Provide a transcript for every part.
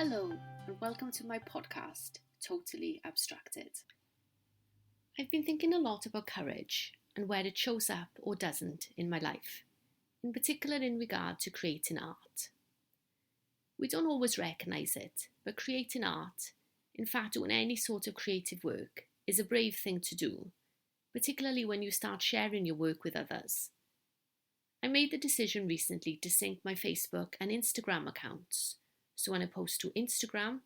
Hello, and welcome to my podcast, Totally Abstracted. I've been thinking a lot about courage and where it shows up or doesn't in my life, in particular in regard to creating art. We don't always recognise it, but creating art, in fact doing any sort of creative work, is a brave thing to do, particularly when you start sharing your work with others. I made the decision recently to sync my Facebook and Instagram accounts. So when I post to Instagram,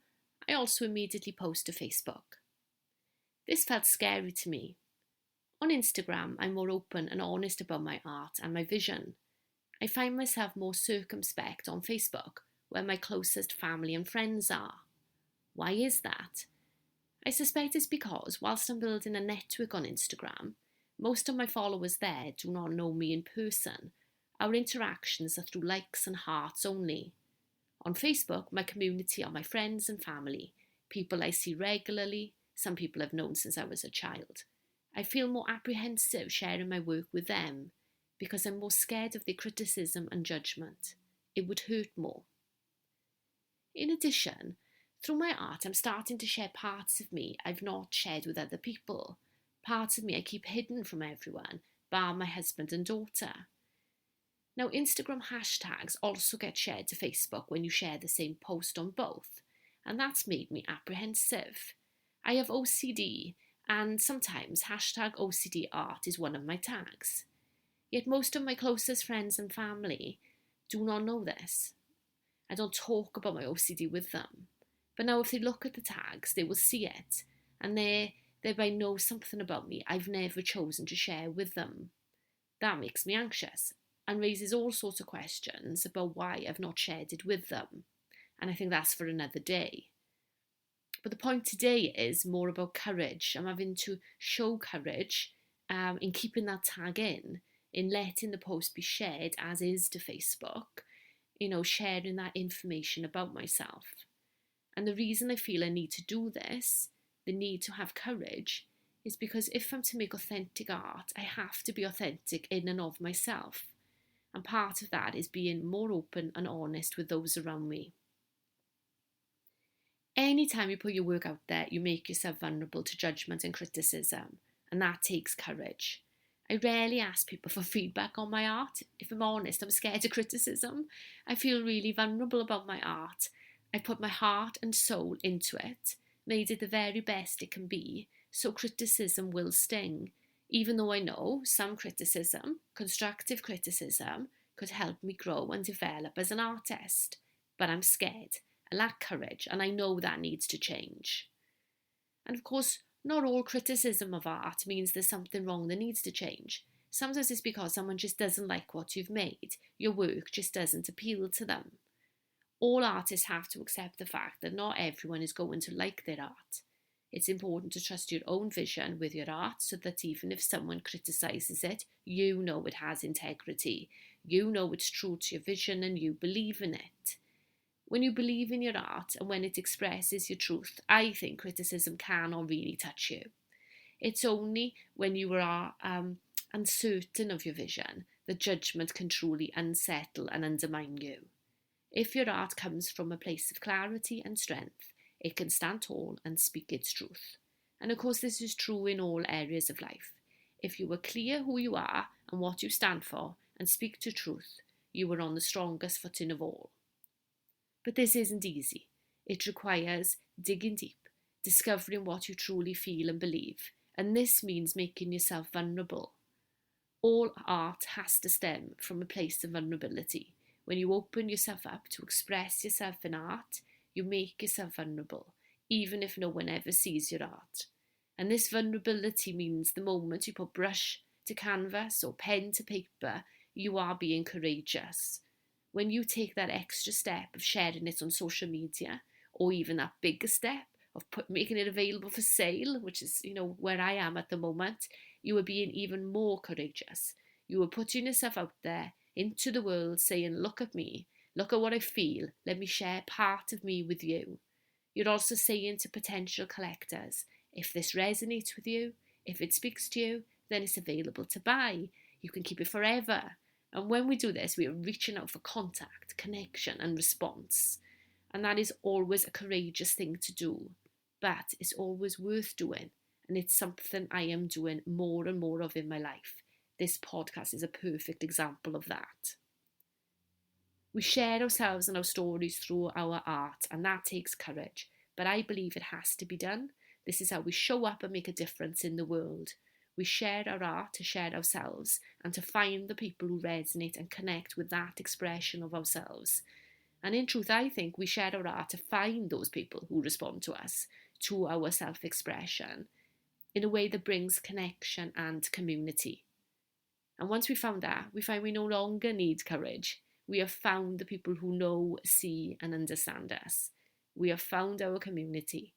I also immediately post to Facebook. This felt scary to me. On Instagram, I'm more open and honest about my art and my vision. I find myself more circumspect on Facebook, where my closest family and friends are. Why is that? I suspect it's because whilst I'm building a network on Instagram, most of my followers there do not know me in person. Our interactions are through likes and hearts only. On Facebook, my community are my friends and family, people I see regularly, some people I've known since I was a child. I feel more apprehensive sharing my work with them because I'm more scared of their criticism and judgment. It would hurt more. In addition, through my art, I'm starting to share parts of me I've not shared with other people, parts of me I keep hidden from everyone, bar my husband and daughter. Now, Instagram hashtags also get shared to Facebook when you share the same post on both, and that's made me apprehensive. I have OCD, and sometimes hashtag OCD art is one of my tags. Yet most of my closest friends and family do not know this. I don't talk about my OCD with them. But now if they look at the tags, they will see it, and they thereby know something about me I've never chosen to share with them. That makes me anxious and raises all sorts of questions about why I've not shared it with them. And I think that's for another day. But the point today is more about courage. I'm having to show courage in keeping that tag in letting the post be shared as is to Facebook, sharing that information about myself. And the reason I feel I need to do this, the need to have courage, is because if I'm to make authentic art, I have to be authentic in and of myself. And part of that is being more open and honest with those around me. Anytime you put your work out there, you make yourself vulnerable to judgment and criticism, and that takes courage. I rarely ask people for feedback on my art. If I'm honest, I'm scared of criticism. I feel really vulnerable about my art. I put my heart and soul into it, made it the very best it can be, so criticism will sting. Even though I know some criticism, constructive criticism, could help me grow and develop as an artist. But I'm scared, I lack courage, and I know that needs to change. And of course, not all criticism of art means there's something wrong that needs to change. Sometimes it's because someone just doesn't like what you've made. Your work just doesn't appeal to them. All artists have to accept the fact that not everyone is going to like their art. It's important to trust your own vision with your art so that even if someone criticises it, you know it has integrity. You know it's true to your vision and you believe in it. When you believe in your art and when it expresses your truth, I think criticism cannot really touch you. It's only when you are uncertain of your vision that judgment can truly unsettle and undermine you. If your art comes from a place of clarity and strength, it can stand tall and speak its truth. And of course, this is true in all areas of life. If you are clear who you are and what you stand for and speak to truth, you are on the strongest footing of all. But this isn't easy. It requires digging deep, discovering what you truly feel and believe, and this means making yourself vulnerable. All art has to stem from a place of vulnerability. When you open yourself up to express yourself in art, you make yourself vulnerable, even if no one ever sees your art. And this vulnerability means the moment you put brush to canvas or pen to paper, you are being courageous. When you take that extra step of sharing it on social media, or even that bigger step of making it available for sale, which is, where I am at the moment, you are being even more courageous. You are putting yourself out there into the world saying, look at me, look at what I feel, let me share part of me with you. You're also saying to potential collectors, if this resonates with you, if it speaks to you, then it's available to buy. You can keep it forever. And when we do this, we are reaching out for contact, connection and response. And that is always a courageous thing to do, but it's always worth doing. And it's something I am doing more and more of in my life. This podcast is a perfect example of that. We share ourselves and our stories through our art, and that takes courage, but I believe it has to be done. This is how we show up and make a difference in the world. We share our art to share ourselves and to find the people who resonate and connect with that expression of ourselves. And in truth, I think we share our art to find those people who respond to us, to our self-expression, in a way that brings connection and community. And once we found that, we find we no longer need courage. We have found the people who know, see, and understand us. We have found our community.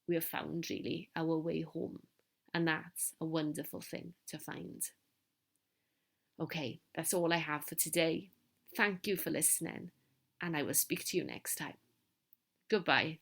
We have found, really, our way home. And that's a wonderful thing to find. Okay, that's all I have for today. Thank you for listening, and I will speak to you next time. Goodbye.